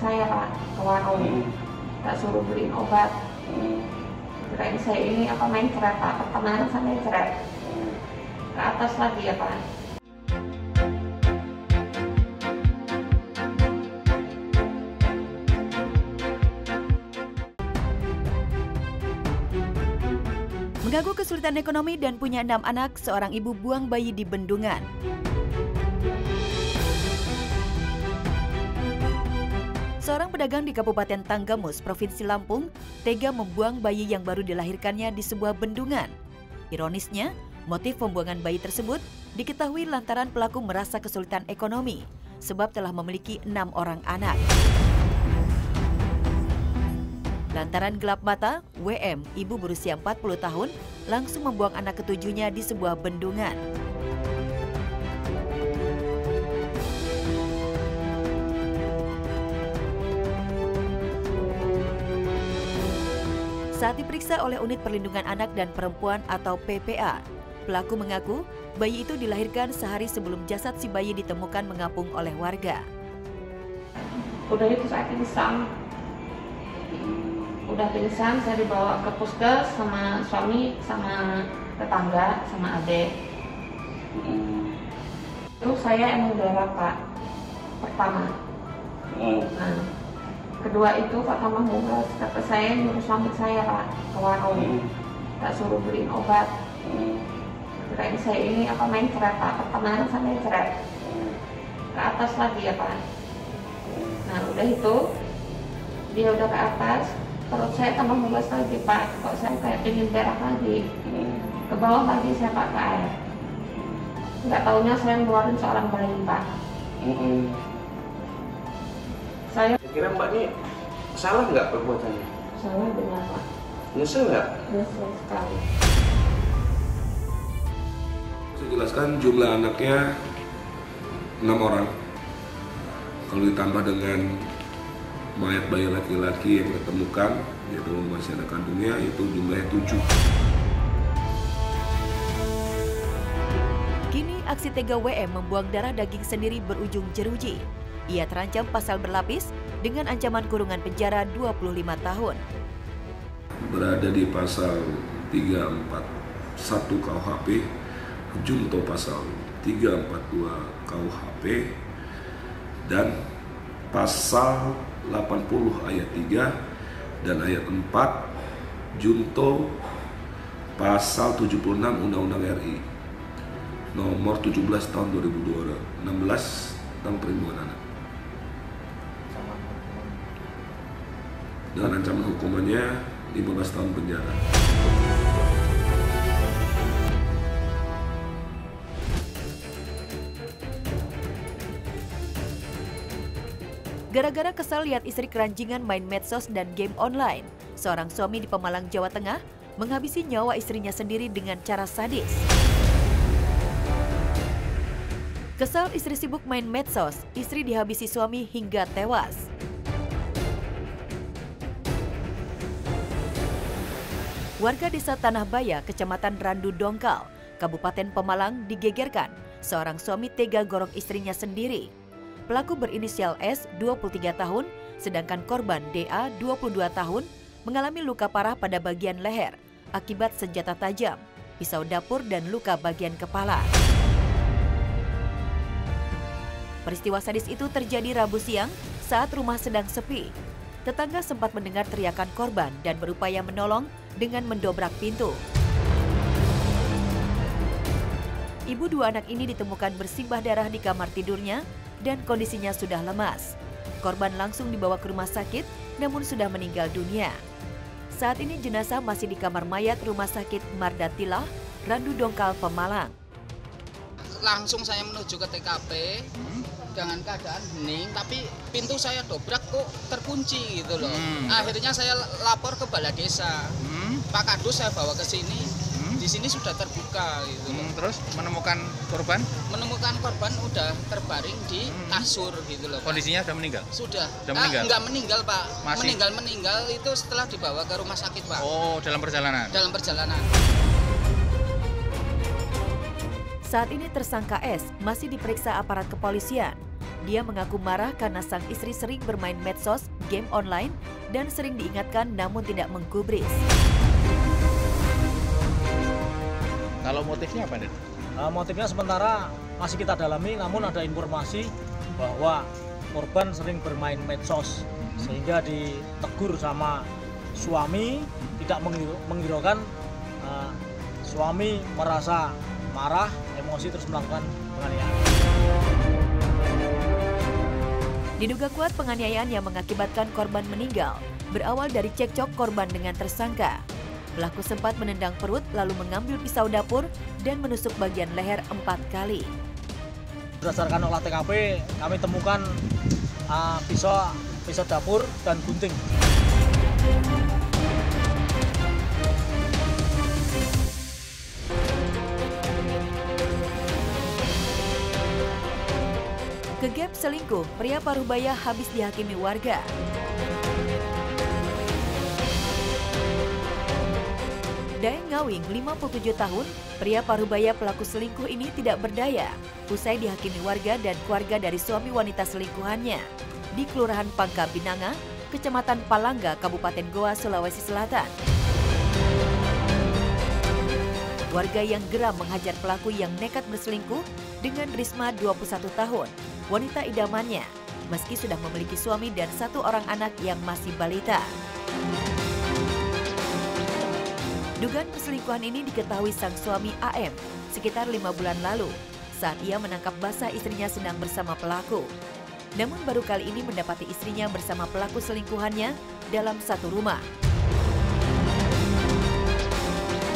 saya Pak ke warung, tak suruh beliin obat. Kirain saya ini main ceret Pak, pertemanan saya ceret ke atas lagi ya Pak. Mengaku kesulitan ekonomi dan punya 6 anak, seorang ibu buang bayi di bendungan. Seorang pedagang di Kabupaten Tanggamus, Provinsi Lampung, tega membuang bayi yang baru dilahirkannya di sebuah bendungan. Ironisnya, motif pembuangan bayi tersebut diketahui lantaran pelaku merasa kesulitan ekonomi, sebab telah memiliki 6 orang anak. Lantaran gelap mata, WM, ibu berusia 40 tahun, langsung membuang anak ketujuhnya di sebuah bendungan. Saat diperiksa oleh Unit Perlindungan Anak dan Perempuan atau PPA, pelaku mengaku bayi itu dilahirkan sehari sebelum jasad si bayi ditemukan mengapung oleh warga. Udah itu saya pingsan. Udah pingsan, saya dibawa ke puskes sama suami, sama tetangga, sama adik. Terus saya emang darah Pak, pertama. Nah, kedua itu Pak tambah mulas, kata saya nyuruh suami saya Pak ke warung, tak suruh beliin obat. Kirain saya ini main ceret Pak, pertemanan saya ceret ke atas lagi ya Pak. Nah udah itu, dia udah ke atas, perut saya tambah mulas lagi Pak, kok saya kayak pengen berak lagi. Ke bawah lagi saya pakai air. Nggak taunya saya ngeluarin seorang bayi Pak. Saya kira Mbak ini salah nggak perbuatannya? salah benar Pak. Nyesel nggak? Nyesel sekali. Saya jelaskan jumlah anaknya 6 orang. Kalau ditambah dengan mayat bayi laki-laki yang ditemukan, yaitu masih anak kandungnya, itu jumlahnya 7. Kini aksi tega WM membuang darah daging sendiri berujung jeruji. Ia terancam pasal berlapis dengan ancaman kurungan penjara 25 tahun. Berada di pasal 341 KUHP, junto pasal 342 KUHP, dan pasal 80 ayat 3 dan ayat 4 junto pasal 76 Undang-Undang RI nomor 17 tahun 2016 tentang perlindungan anak. Dengan ancaman hukumannya 15 tahun penjara. Gara-gara kesal lihat istri keranjingan main medsos dan game online, seorang suami di Pemalang, Jawa Tengah menghabisi nyawa istrinya sendiri dengan cara sadis. Kesal istri sibuk main medsos, istri dihabisi suami hingga tewas. Warga desa Tanah Baya, Kecamatan Randu Dongkal, Kabupaten Pemalang digegerkan seorang suami tega gorok istrinya sendiri. Pelaku berinisial S, 23 tahun, sedangkan korban DA, 22 tahun, mengalami luka parah pada bagian leher akibat senjata tajam, pisau dapur, dan luka bagian kepala. Peristiwa sadis itu terjadi Rabu siang saat rumah sedang sepi. Tetangga sempat mendengar teriakan korban dan berupaya menolong dengan mendobrak pintu. Ibu dua anak ini ditemukan bersimbah darah di kamar tidurnya dan kondisinya sudah lemas. Korban langsung dibawa ke rumah sakit, namun sudah meninggal dunia. Saat ini jenazah masih di kamar mayat Rumah Sakit Mardatilah, Randu Dongkal, Pemalang. Langsung saya menuju ke TKP dengan keadaan hening, tapi pintu saya dobrak kok terkunci gitu loh. Akhirnya saya lapor ke Balai Desa. Pak Kadus saya bawa ke sini. Di sini sudah terbuka gitu. Terus menemukan korban? Menemukan korban udah terbaring di kasur gitu loh, Pak. Kondisinya sudah meninggal? Sudah. Meninggal? Enggak meninggal, Pak. Masih? Meninggal itu setelah dibawa ke rumah sakit, Pak. Oh, dalam perjalanan? Dalam perjalanan. Saat ini tersangka S masih diperiksa aparat kepolisian. Dia mengaku marah karena sang istri sering bermain medsos, game online, dan sering diingatkan namun tidak menggubris. Kalau motifnya apa, Den? Motifnya sementara masih kita dalami, namun ada informasi bahwa korban sering bermain medsos sehingga ditegur sama suami, tidak menghiraukan. Suami merasa marah, emosi, terus melakukan penganiayaan. Diduga kuat penganiayaan yang mengakibatkan korban meninggal berawal dari cekcok korban dengan tersangka. Pelaku sempat menendang perut lalu mengambil pisau dapur dan menusuk bagian leher 4 kali. Berdasarkan olah TKP, kami temukan pisau dapur dan gunting. Gegap selingkuh, pria Parubaya habis dihakimi warga. Daeng Ngawing, 57 tahun, pria Parubaya pelaku selingkuh ini tidak berdaya usai dihakimi warga dan keluarga dari suami wanita selingkuhannya di Kelurahan Pangka Binanga, Kecamatan Palangga, Kabupaten Goa, Sulawesi Selatan. Warga yang geram menghajar pelaku yang nekat berselingkuh dengan Risma, 21 tahun, wanita idamannya, meski sudah memiliki suami dan 1 orang anak yang masih balita. Dugaan perselingkuhan ini diketahui sang suami AM sekitar 5 bulan lalu saat ia menangkap basah istrinya sedang bersama pelaku. Namun baru kali ini mendapati istrinya bersama pelaku selingkuhannya dalam satu rumah.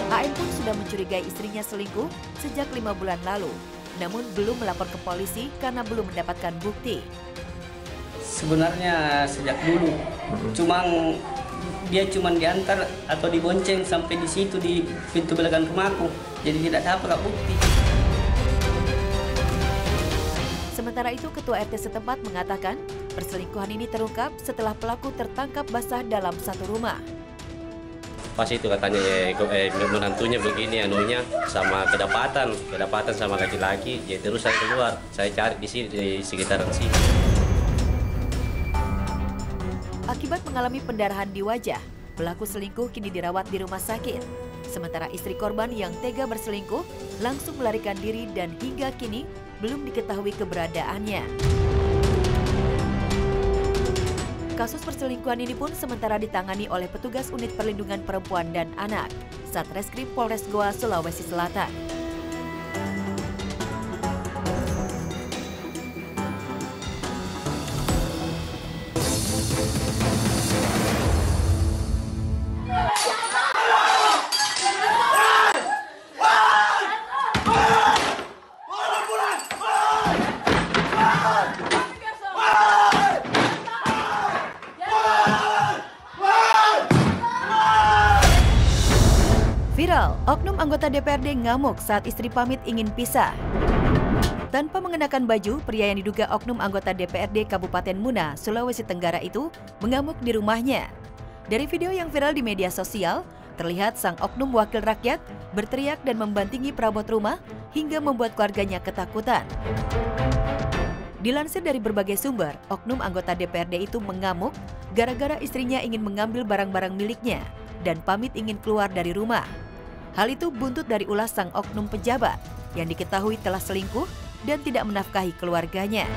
AM pun sudah mencurigai istrinya selingkuh sejak 5 bulan lalu, namun belum melapor ke polisi karena belum mendapatkan bukti. Sebenarnya sejak dulu, dia cuma diantar atau dibonceng sampai di situ di pintu belakang rumahku, jadi tidak dapat bukti. Sementara itu, Ketua RT setempat mengatakan perselingkuhan ini terungkap setelah pelaku tertangkap basah dalam satu rumah. Pas itu katanya menantunya begini anunya sama kedapatan sama laki-laki, ya terus saya keluar, saya cari di sini di sekitaran sini. Akibat mengalami pendarahan di wajah, pelaku selingkuh kini dirawat di rumah sakit. Sementara istri korban yang tega berselingkuh langsung melarikan diri dan hingga kini belum diketahui keberadaannya. Kasus perselingkuhan ini pun sementara ditangani oleh petugas Unit Perlindungan Perempuan dan Anak, Satreskrim Polres Goa, Sulawesi Selatan. Viral, oknum anggota DPRD ngamuk saat istri pamit ingin pisah. Tanpa mengenakan baju, pria yang diduga oknum anggota DPRD Kabupaten Muna, Sulawesi Tenggara itu mengamuk di rumahnya. Dari video yang viral di media sosial, terlihat sang oknum wakil rakyat berteriak dan membantingi perabot rumah hingga membuat keluarganya ketakutan. Dilansir dari berbagai sumber, oknum anggota DPRD itu mengamuk gara-gara istrinya ingin mengambil barang-barang miliknya dan pamit ingin keluar dari rumah. Hal itu buntut dari ulah sang oknum pejabat yang diketahui telah selingkuh dan tidak menafkahi keluarganya.